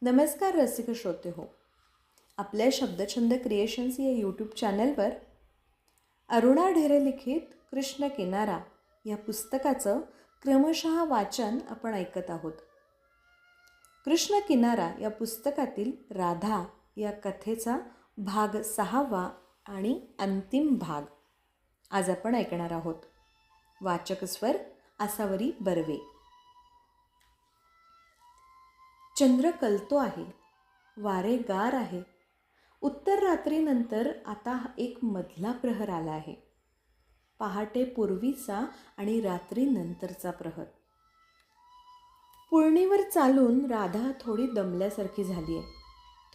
नमस्कार रसिक श्रोते हो. आपल्या शब्दछंद क्रिएशन्स या यूट्यूब चॅनलवर अरुणा ढेरे लिखित कृष्ण किनारा या पुस्तकाचं क्रमशः वाचन आपण ऐकत आहोत. कृष्ण किनारा या पुस्तकातील राधा या कथेचा भाग 6 आणि अंतिम भाग आज आपण ऐकणार आहोत. वाचक स्वर आसावरी बर्वे. चंद्र कलतो आहे, वारे गार आहे. उत्तर रात्रीनंतर आता एक मधला प्रहर आला आहे. पहाटे पूर्वीचा आणि रात्रीनंतरचा प्रहर. पुळणीवर चालून राधा थोडी दमल्यासारखी झाली आहे,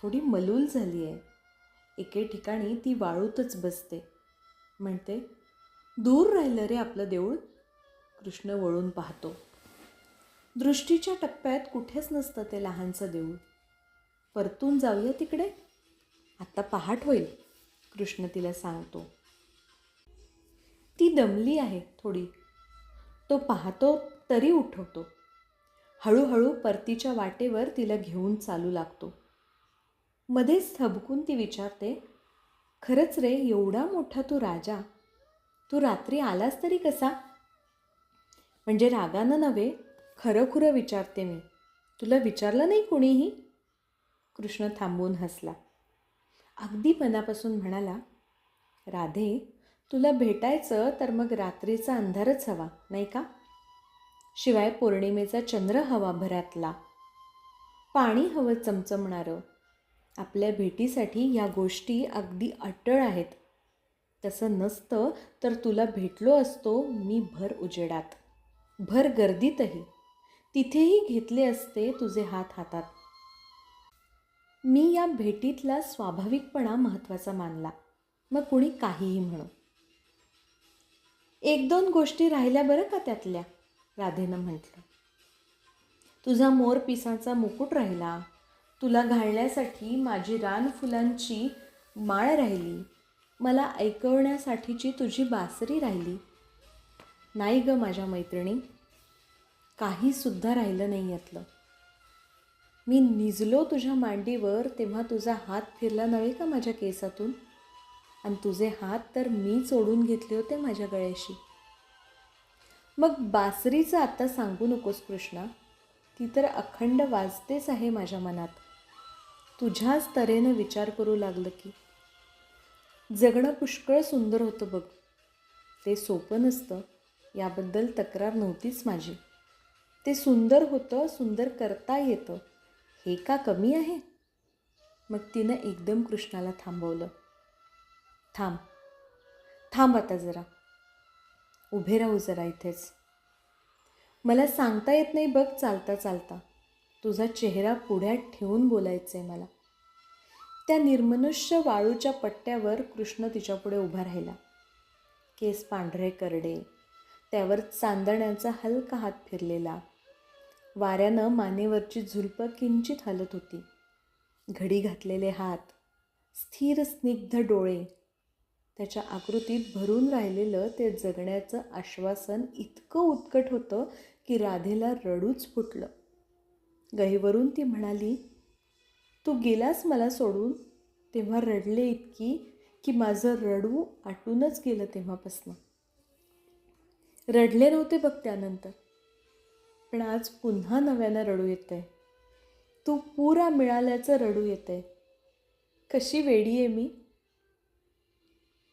थोडी मलूल झाली आहे. एके ठिकाणी ती वाळूतच बसते. म्हणते, दूर राहिलं रे आपलं देऊळ. कृष्ण वळून पाहतो. दृष्टीच्या टप्प्यात कुठेच नसतं ते लहानचं देऊळ. परतून जाऊया तिकडे, आत्ता पहाट होईल, कृष्ण तिला सांगतो. ती दमली आहे थोडी. तो पाहतो तरी उठवतो. हळूहळू परतीच्या वाटेवर तिला घेऊन चालू लागतो. मध्येच थबकून ती विचारते, खरंच रे, एवढा मोठा तू राजा, तू रात्री आलास तरी कसा? म्हणजे रागानं नव्हे, खरं विचारते मी. तुला विचारलं नाही कुणीही? कृष्ण थांबून हसला. अगदी मनापासून म्हणाला, राधे, तुला भेटायचं तर मग रात्रीचा अंधारच हवा नाही का? शिवाय पौर्णिमेचा चंद्र हवा भरातला, पाणी हवं चमचमणारं. आपल्या भेटीसाठी ह्या गोष्टी अगदी अटळ आहेत. तसं नसतं तर तुला भेटलो असतो मी भर उजेडात, भर गर्दीतही. तिथेही घेतले असते तुझे हात हातात. मी या भेटीतला स्वाभाविकपणा महत्त्वाचा मानला, मग कुणी काहीही म्हणो. 1-2 गोष्टी राहिल्या बरं का त्यातल्या, राधेनं म्हटलं. तुझा मोर पिसाचा मुकुट राहिला, तुला घालण्यासाठी माझी रानफुलांची माळ राहिली, मला ऐकवण्यासाठीची तुझी बासरी राहिली. नाही ग माझ्या मैत्रिणी, काहीसुद्धा राहिलं नाही यातलं. मी निजलो तुझ्या मांडीवर तेव्हा तुझा हात फिरला नव्हे का माझ्या केसातून? आणि तुझे हात तर मी ओढून घेतले होते माझ्या गळ्याशी. मग बासरीचं आता सांगू नकोस कृष्णा, ती तर अखंड वाजतेच आहे माझ्या मनात. तुझ्याच तऱ्हेनं विचार करू लागलं की जगणं पुष्कळ सुंदर होतं बघ. ते सोपं नसतं याबद्दल तक्रार नव्हतीच माझी. ते सुंदर होतं, सुंदर करता येतं, हे का कमी आहे? मग तिनं एकदम कृष्णाला थांबवलं. थांब थांब आता जरा, उभे राहू जरा इथेच. मला सांगता येत नाही बघ चालता चालता. तुझा चेहरा पुढ्यात ठेवून बोलायचं आहे मला. त्या निर्मनुष्य वाळूच्या पट्ट्यावर कृष्ण तिच्यापुढे उभा राहिला. केस पांढरे करडे, त्यावर चांदण्याचा हलका हात फिरलेला. वाऱ्यानं मानेवरची झुलपं किंचित हलत होती. घडी घातलेले हात, स्थिर स्निग्ध डोळे, त्याच्या आकृतीत भरून राहिलेलं ते जगण्याचं आश्वासन इतकं उत्कट होतं की राधेला रडूच फुटलं. गहीवरून ती म्हणाली, तू गेलास मला सोडून तेव्हा रडले इतकी की माझं रडू आटूनच गेलं तेव्हापासनं. रडले नव्हते बघ त्यानंतर, पण आज पुन्हा नव्यानं रडू येतंय. तू पुरा मिळाल्याचं रडू येतंय. कशी वेडी आहे मी.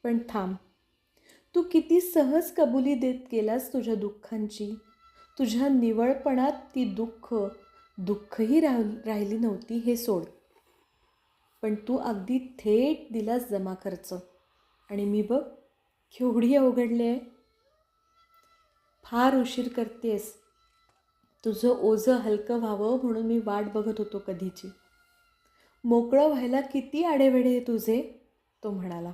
पण थांब, तू किती सहज कबुली देत गेलास तुझ्या दुःखांची. तुझ्या निवळपणात ती दुःखही राहिली नव्हती हे सोड. पण तू अगदी थेट दिलास जमा खर्च. आणि मी बघ केवढी अवघडले आहे. फार उशीर करतेस. तुझं ओझं हलकं व्हावं म्हणून मी वाट बघत होतो कधीची. मोकळं व्हायला किती आडेवेढे आहे तुझे, तो म्हणाला.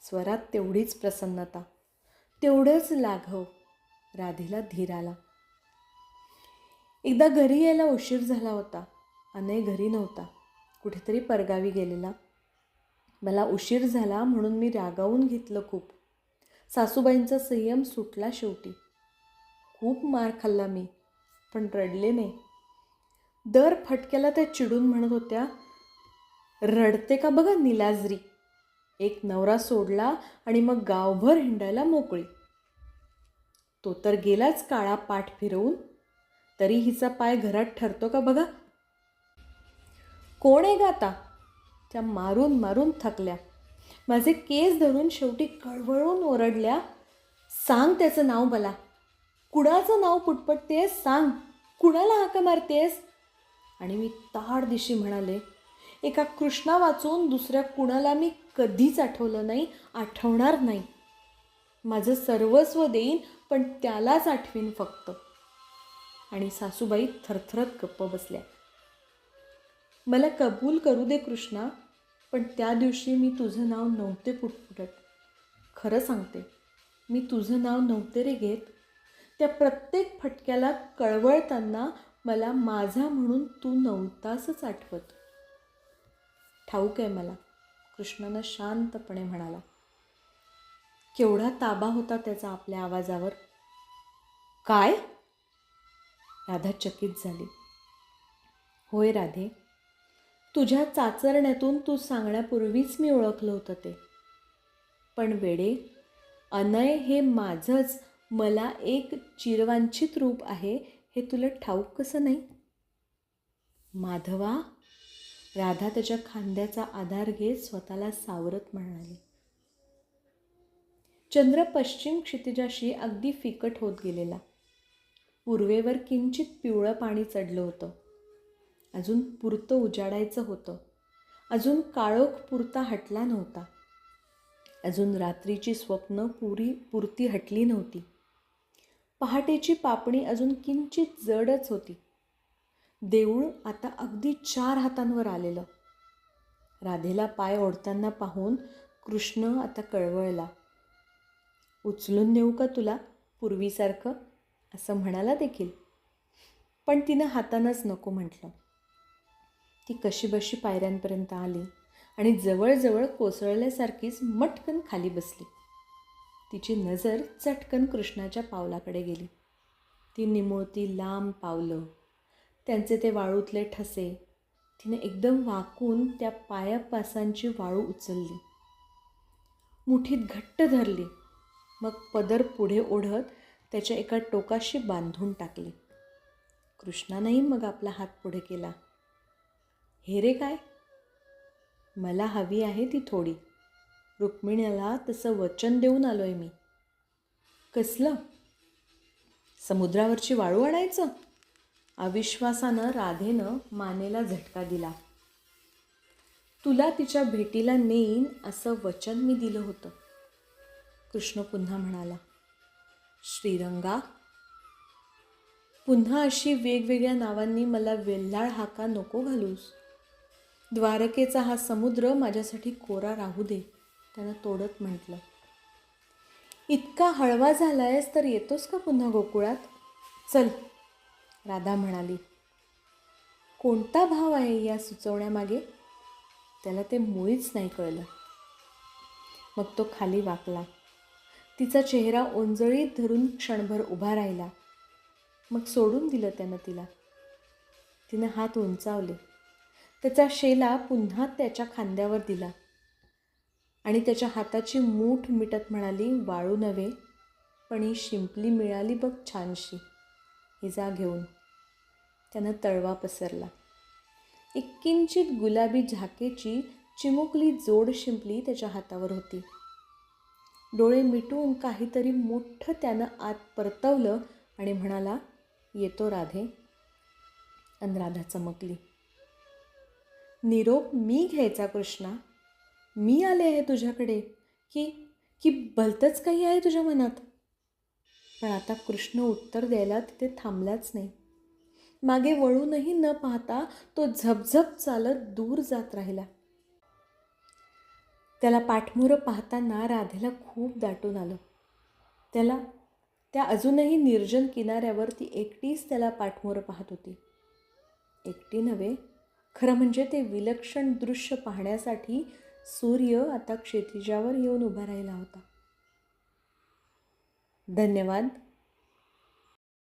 स्वरात तेवढीच प्रसन्नता, तेवढंच लाघव. राधेला धीर आला. एकदा घरी यायला उशीर झाला होता. अनय घरी नव्हता, कुठेतरी परगावी गेलेला. मला उशीर झाला म्हणून मी रागावून घेतलं खूप. सासूबाईंचा संयम सुटला शेवटी. खूप मार खाल्ला मी, पण रडले नाही. दर फटक्याला त्या चिडून म्हणत होत्या, रडते का बघा निलाजरी, एक नवरा सोडला आणि मग गावभर हिंडायला मोकळी. तो तर गेलाच काळा पाठ फिरवून, तरी हिचा पाय घरात ठरतो का बघा. कोण आहे ग आता? त्या मारून मारून थकल्या. माझे केस धरून शेवटी कळवळून ओरडल्या, सांग त्याचं नाव मला. कुणाचं नाव पुटपटतेस सांग, कुणाला हाका मारतेस? आणि मी ताडदिशी म्हणाले, एका कृष्णा वाचून दुसऱ्या कुणाला मी कधीच आठवलं नाही, आठवणार नाही. माझं सर्वस्व देईन पण त्यालाच आठवीन फक्त. आणि सासूबाई थरथरत गप्प बसल्या. मला कबूल करू दे कृष्णा, पण त्या दिवशी मी तुझं नाव नव्हते पुटपुटत. खरं सांगते, मी तुझं नाव नव्हते रे घेत. त्या प्रत्येक फटक्याला कळवळताना मला माझा म्हणून तू नव्हतासच आठवत. ठाऊक आहे मला, कृष्णानं शांतपणे म्हणाला. केवढा ताबा होता त्याचा आपल्या आवाजावर. काय? राधा चकित झाली. होय राधे, तुझ्या चाचरण्यातून तू सांगण्यापूर्वीच मी ओळखलं होतं ते. पण वेडे, अनय हे माझंच, मला एक चिरवांछित रूप आहे हे तुला ठाऊक कसं नाही? माधवा, राधा त्याच्या खांद्याचा आधार घेत स्वतःला सावरत म्हणाली. चंद्र पश्चिम क्षितिजाशी अगदी फिकट होत गेलेला. पूर्वेवर किंचित पिवळं पाणी चढलं होतं. अजून पुरतं उजाडायचं होतं. अजून काळोख पुरता हटला नव्हता. अजून रात्रीची स्वप्न पुरती हटली नव्हती. पहाटेची पापणी अजून किंचित जडच होती. देऊळ आता अगदी 4 हातांवर आलेलं. राधेला पाय ओढताना पाहून कृष्ण आता कळवळला. उचलून नेऊ का तुला पूर्वीसारखं, असं म्हणाला देखील. पण तिनं हातानंच नको म्हटलं. ती कशीबशी पायऱ्यांपर्यंत आली आणि जवळजवळ कोसळल्यासारखीच मटकन खाली बसली. तिची नजर चटकन कृष्णाच्या पावलाकडे गेली. ती निमुळती लांब पावलं, त्यांचे ते वाळूतले ठसे. तिने एकदम वाकून त्या पायापासांची वाळू उचलली, मुठीत घट्ट धरली. मग पदर पुढे ओढत त्याच्या एका टोकाशी बांधून टाकली. कृष्णानंही मग आपला हात पुढे केला. हे रे काय? मला हवी आहे ती थोडी. रुक्मिणीला तसं वचन देऊन आलोय मी. कसलं? समुद्रावरची वाळू आणायचं? अविश्वासानं राधेनं मानेला झटका दिला. तुला तिच्या भेटीला नेईन असं वचन मी दिलं होतं. कृष्ण पुन्हा म्हणाला. श्रीरंगा, पुन्हा अशी वेगवेगळ्या नावांनी मला वेल्हाळ हाका नको घालूस. द्वारकेचा हा समुद्र माझ्यासाठी कोरा राहू दे, त्यानं तोडत म्हटलं. इतका हळवा झालायस तर येतोस का पुन्हा गोकुळात? चल, राधा म्हणाली. कोणता भाव आहे या सुचवण्यामागे? त्याला ते मुळीच नाही कळलं. मग तो खाली वाकला. तिचा चेहरा ओंजळीत धरून क्षणभर उभा राहिला. मग सोडून दिलं त्यानं तिला. तिनं हात उंचावले. त्याचा शेला पुन्हा त्याच्या खांद्यावर दिला आणि त्याच्या हाताची मूठ मिटत म्हणाली, वाळू नव्हे, पण ही शिंपली मिळाली बघ छानशी, ही जा घेऊन. त्यानं तळवा पसरला. एक किंचित गुलाबी झाकेची चिमुकली जोड शिंपली त्याच्या हातावर होती. डोळे मिटून काहीतरी मोठं त्यानं आत परतवलं आणि म्हणाला, येतो राधे. आणि राधा चमकली. निरोप मी घ्यायचा कृष्णा? मी आले आहे तुझ्याकडे की की भलतंच काही आहे तुझ्या मनात? पण आता कृष्ण उत्तर द्यायला तिथे थांबलाच नाही. मागे वळूनही न पाहता तो झपझप चालत दूर जात राहिला. त्याला पाठमोरं पाहताना राधेला खूप दाटून आलं. त्या अजूनही निर्जन किनाऱ्यावर ती एकटीच त्याला पाठमोरं पाहत होती. एकटी नव्हे, खरं म्हणजे ते विलक्षण दृश्य पाहण्यासाठी सूर्य आता क्षितिजावर येऊन उभा राहिला होता. धन्यवाद.